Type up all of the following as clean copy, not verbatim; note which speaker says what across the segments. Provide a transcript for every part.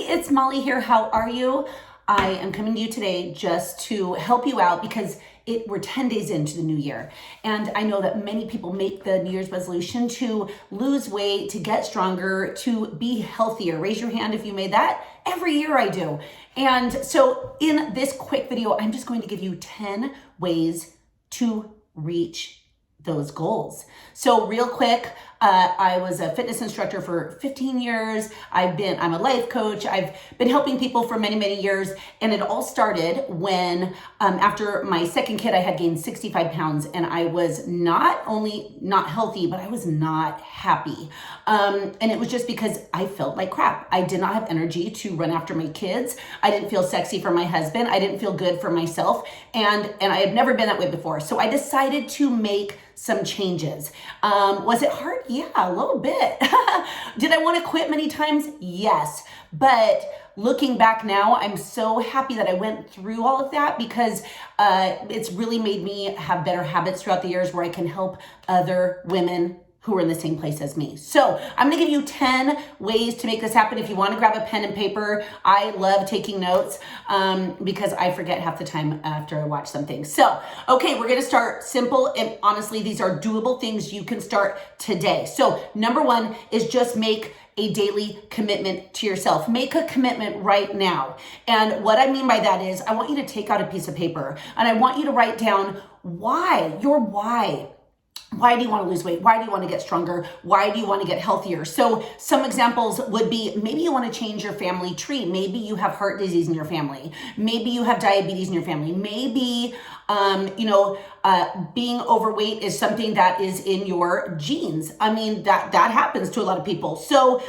Speaker 1: it's Molly here. How are you? I am coming to you today just to help you out because we're 10 days into the new year. And I know that many people make the New Year's resolution to lose weight, to get stronger, to be healthier. Raise your hand if you made that. Every year I do. And so in this quick video, I'm just going to give you 10 ways to reach those goals. So real quick, I was a fitness instructor for 15 years. I'm a life coach. I've been helping people for many, many years. And it all started when, after my second kid, I had gained 65 pounds and I was not only not healthy, but I was not happy. And it was just because I felt like crap. I did not have energy to run after my kids. I didn't feel sexy for my husband. I didn't feel good for myself. And I had never been that way before. So I decided to make some changes. Was it hard? Yeah, a little bit. Did I want to quit many times? Yes. But looking back now, I'm so happy that I went through all of that because it's really made me have better habits throughout the years where I can help other women who are in the same place as me. So I'm gonna give you 10 ways to make this happen. If you wanna grab a pen and paper, I love taking notes because I forget half the time after I watch something. So, okay, we're gonna start simple, and honestly, these are doable things you can start today. So number one is just make a daily commitment to yourself. Make a commitment right now. And what I mean by that is I want you to take out a piece of paper and I want you to write down your why. Why do you want to lose weight? Why do you want to get stronger? Why do you want to get healthier? So some examples would be maybe you want to change your family tree. Maybe you have heart disease in your family. Maybe you have diabetes in your family. Maybe, being overweight is something that is in your genes. I mean, that happens to a lot of people. So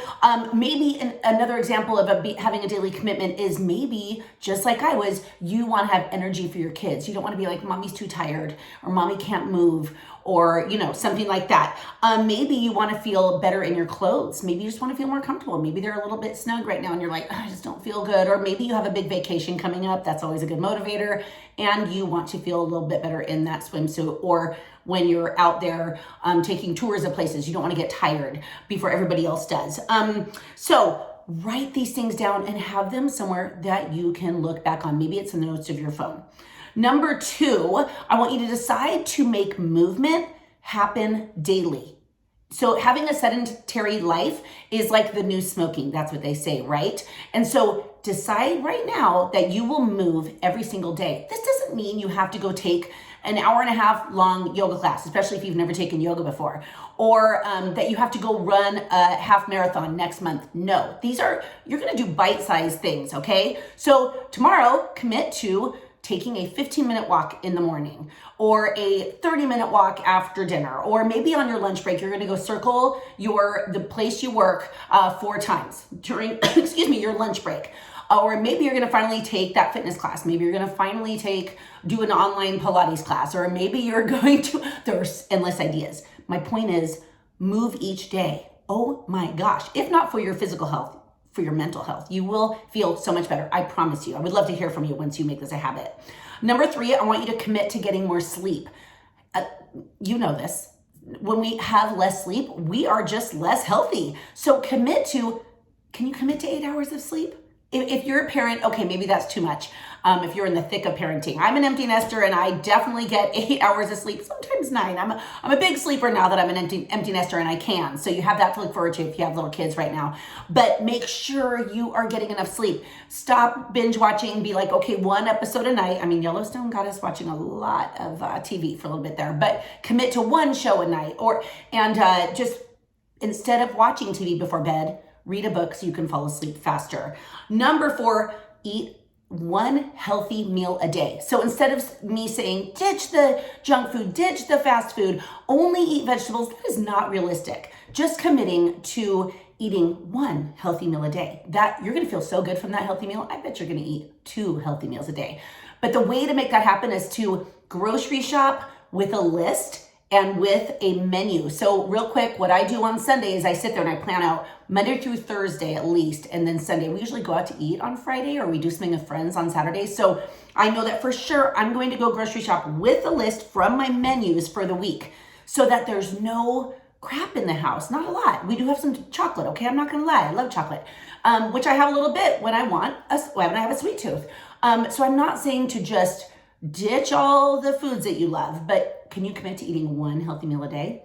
Speaker 1: maybe another example of having a daily commitment is maybe, just like I was, you want to have energy for your kids. You don't want to be like, mommy's too tired or mommy can't move, or, something like that. Maybe you want to feel better in your clothes. Maybe you just want to feel more comfortable. Maybe they're a little bit snug right now and you're like, I just don't feel good. Or maybe you have a big vacation coming up. That's always a good motivator. And you want to feel a little bit better in that swimsuit. Or when you're out there taking tours of places, you don't want to get tired before everybody else does. So write these things down and have them somewhere that you can look back on. Maybe it's in the notes of your phone. Number two, I want you to decide to make movement happen daily. So having a sedentary life is like the new smoking. That's what they say, right? And so decide right now that you will move every single day. This doesn't mean you have to go take an hour and a half long yoga class, especially if you've never taken yoga before, or that you have to go run a half marathon next month. No, you're gonna do bite-sized things, okay? So tomorrow, commit to taking a 15-minute walk in the morning, or a 30-minute walk after dinner, or maybe on your lunch break, you're gonna go circle the place you work 4 times during, your lunch break. Or maybe you're gonna finally take that fitness class. Maybe you're gonna finally do an online Pilates class, or maybe you're going to, there's endless ideas. My point is, move each day. Oh my gosh, if not for your physical health, for your mental health, you will feel so much better. I promise you. I would love to hear from you once you make this a habit. Number 3, I want you to commit to getting more sleep. You know this. When we have less sleep, we are just less healthy. So can you commit to 8 hours of sleep? If you're a parent, okay, maybe that's too much. If you're in the thick of parenting, I'm an empty nester and I definitely get 8 hours of sleep, sometimes 9. I'm a big sleeper now that I'm an empty nester and I can. So you have that to look forward to if you have little kids right now. But make sure you are getting enough sleep. Stop binge watching. Be like, okay, 1 episode a night. I mean, Yellowstone got us watching a lot of TV for a little bit there, but commit to 1 show a night, and just instead of watching TV before bed, read a book so you can fall asleep faster. Number 4, eat 1 healthy meal a day. So instead of me saying, ditch the junk food, ditch the fast food, only eat vegetables, that is not realistic. Just committing to eating 1 healthy meal a day. That you're gonna feel so good from that healthy meal. I bet you're gonna eat 2 healthy meals a day. But the way to make that happen is to grocery shop with a list and with a menu. So real quick, what I do on Sunday is I sit there and I plan out Monday through Thursday at least, and then Sunday. We usually go out to eat on Friday, or we do something with friends on Saturday. So I know that for sure I'm going to go grocery shop with a list from my menus for the week so that there's no crap in the house. Not a lot. We do have some chocolate, okay? I'm not gonna lie, I love chocolate, which I have a little bit when I have a sweet tooth. So I'm not saying to just ditch all the foods that you love, but can you commit to eating one healthy meal a day?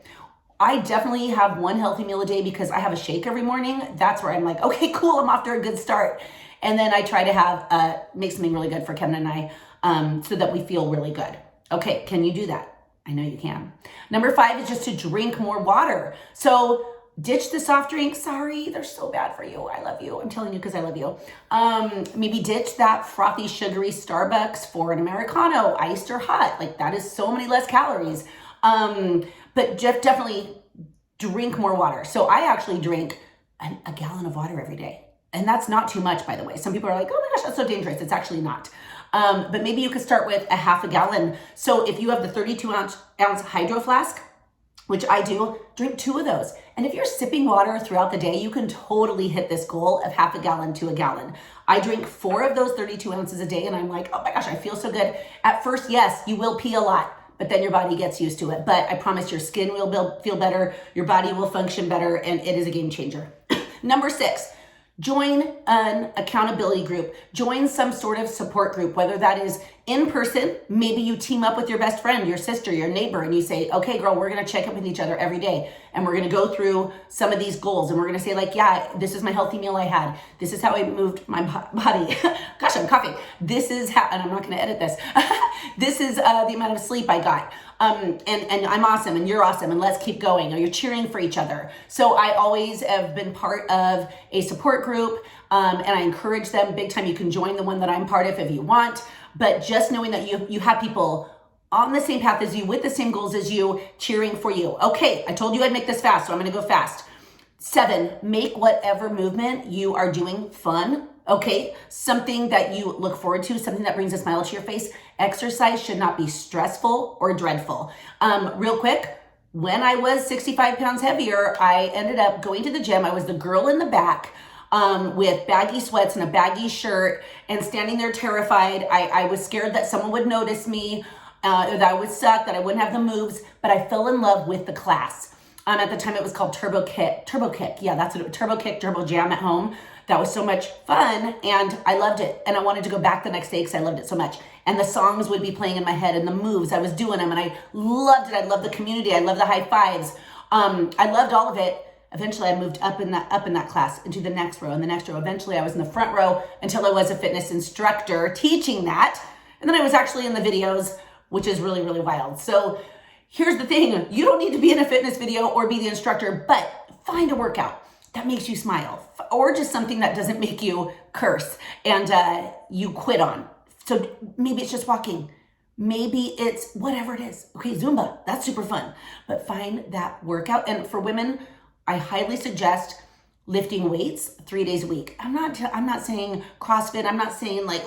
Speaker 1: I definitely have one healthy meal a day because I have a shake every morning. That's where I'm like, okay, cool, I'm off to a good start. And then I try to have make something really good for Kevin and I, so that we feel really good. Okay, can you do that? I know you can. Number 5 is just to drink more water. So ditch the soft drinks. Sorry, they're so bad for you. I love you. I'm telling you because I love you. Maybe ditch that frothy, sugary Starbucks for an Americano, iced or hot. Like that is so many less calories. But definitely drink more water. So I actually drink a gallon of water every day. And that's not too much, by the way. Some people are like, oh my gosh, that's so dangerous. It's actually not. But maybe you could start with a half a gallon. So if you have the 32-ounce hydro flask, which I do, drink 2 of those. And if you're sipping water throughout the day, you can totally hit this goal of half a gallon to a gallon. I drink 4 of those 32 ounces a day and I'm like, oh my gosh, I feel so good. At first, yes, you will pee a lot, but then your body gets used to it. But I promise your skin will feel better, your body will function better, and it is a game changer. Number 6, join an accountability group. Join some sort of support group, whether that is in person. Maybe you team up with your best friend, your sister, your neighbor, and you say, okay, girl, we're going to check in with each other every day. And we're going to go through some of these goals. And we're going to say like, yeah, this is my healthy meal I had. This is how I moved my body. Gosh, I'm coughing. This is how, and I'm not going to edit this. This is the amount of sleep I got. And I'm awesome and you're awesome and let's keep going. Or you're cheering for each other. So I always have been part of a support group, and I encourage them big time. You can join the one that I'm part of if you want, but just knowing that you have people on the same path as you, with the same goals as you, cheering for you. Okay, I told you I'd make this fast, so I'm gonna go fast. 7, make whatever movement you are doing fun. Okay, something that you look forward to, something that brings a smile to your face. Exercise should not be stressful or dreadful. Real quick, when I was 65 pounds heavier, I ended up going to the gym. I was the girl in the back with baggy sweats and a baggy shirt and standing there terrified. I was scared that someone would notice me, that I would suck, that I wouldn't have the moves, but I fell in love with the class. At the time it was called Turbo Kick. Yeah, that's what it was. Turbo Kick, Turbo Jam at home. That was so much fun and I loved it. And I wanted to go back the next day because I loved it so much. And the songs would be playing in my head and the moves, I was doing them and I loved it. I loved the community. I loved the high fives. I loved all of it. Eventually I moved up in that class into the next row and the next row. Eventually I was in the front row until I was a fitness instructor teaching that. And then I was actually in the videos, which is really, really wild. So here's the thing. You don't need to be in a fitness video or be the instructor, but find a workout that makes you smile, or just something that doesn't make you curse and you quit on. So maybe it's just walking. Maybe it's whatever it is. Okay, Zumba, that's super fun. But find that workout. And for women, I highly suggest lifting weights 3 days a week. I'm not saying CrossFit. I'm not saying like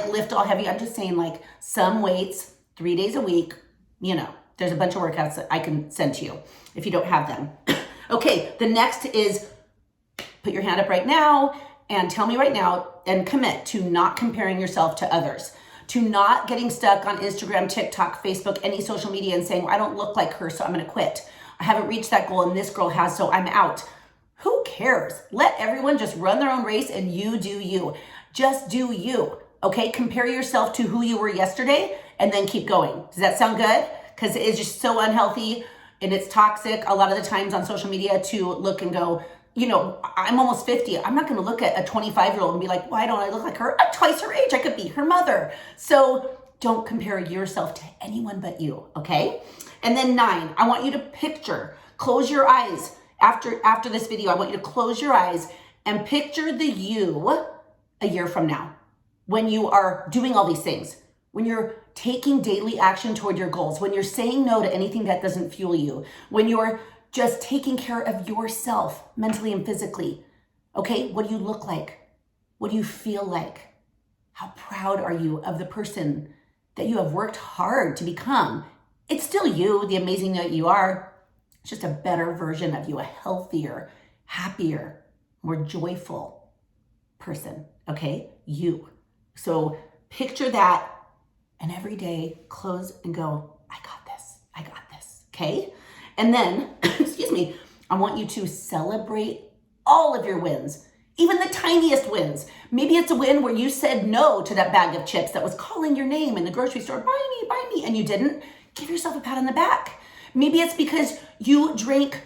Speaker 1: lift all heavy. I'm just saying like some weights 3 days a week. You know, there's a bunch of workouts that I can send to you if you don't have them. Okay, the next is put your hand up right now and tell me right now and commit to not comparing yourself to others, to not getting stuck on Instagram, TikTok, Facebook, any social media and saying, well, I don't look like her, so I'm gonna quit. I haven't reached that goal and this girl has, so I'm out. Who cares? Let everyone just run their own race and you do you. Just do you, okay? Compare yourself to who you were yesterday and then keep going. Does that sound good? Because it is just so unhealthy and it's toxic a lot of the times on social media to look and go, you know, I'm almost 50. I'm not going to look at a 25-year-old and be like, why don't I look like her? I'm twice her age. I could be her mother. So don't compare yourself to anyone but you, okay? And then 9, I want you to picture, close your eyes. After this video, I want you to close your eyes and picture the you a year from now when you are doing all these things, when you're taking daily action toward your goals, when you're saying no to anything that doesn't fuel you, when you're just taking care of yourself mentally and physically. Okay, what do you look like? What do you feel like? How proud are you of the person that you have worked hard to become? It's still you, the amazing that you are. It's just a better version of you, a healthier, happier, more joyful person, okay? You. So picture that and every day close and go, I got this, okay? And then, excuse me, I want you to celebrate all of your wins, even the tiniest wins. Maybe it's a win where you said no to that bag of chips that was calling your name in the grocery store, buy me, and you didn't. Give yourself a pat on the back. Maybe it's because you drank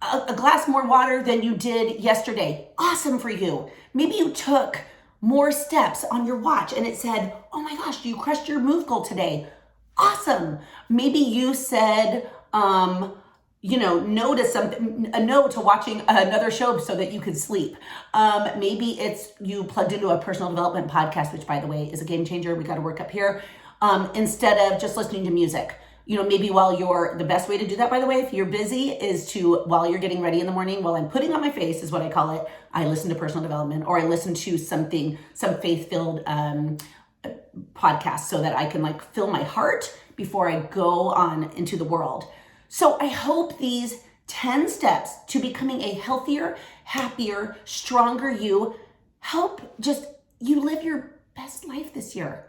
Speaker 1: a glass more water than you did yesterday. Awesome for you. Maybe you took more steps on your watch and it said, oh my gosh, you crushed your move goal today. Awesome. Maybe you said, no to something, a no to watching another show so that you could sleep. Maybe it's you plugged into a personal development podcast, which by the way is a game changer. We got to work up here. Instead of just listening to music. Maybe the best way to do that, by the way, if you're busy, is while you're getting ready in the morning, while I'm putting on my face, is what I call it, I listen to personal development, or I listen to some faith-filled podcast so that I can fill my heart before I go on into the world. So I hope these 10 steps to becoming a healthier, happier, stronger you help you live your best life this year.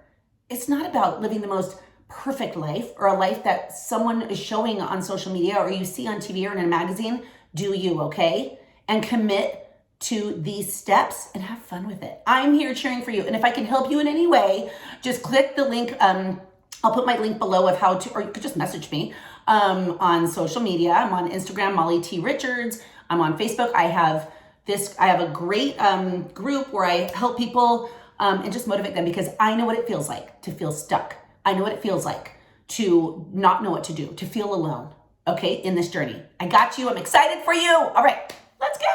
Speaker 1: It's not about living the most perfect life or a life that someone is showing on social media or you see on TV or in a magazine. Do you, okay? And commit to these steps and have fun with it. I'm here cheering for you. And if I can help you in any way, just click the link. I'll put my link below of how to, or you could just message me on social media. I'm on Instagram, Molly T. Richards. I'm on Facebook. I have a great group where I help people and just motivate them, because I know what it feels like to feel stuck. I know what it feels like to not know what to do, to feel alone, okay, in this journey. I got you. I'm excited for you. All right, let's go.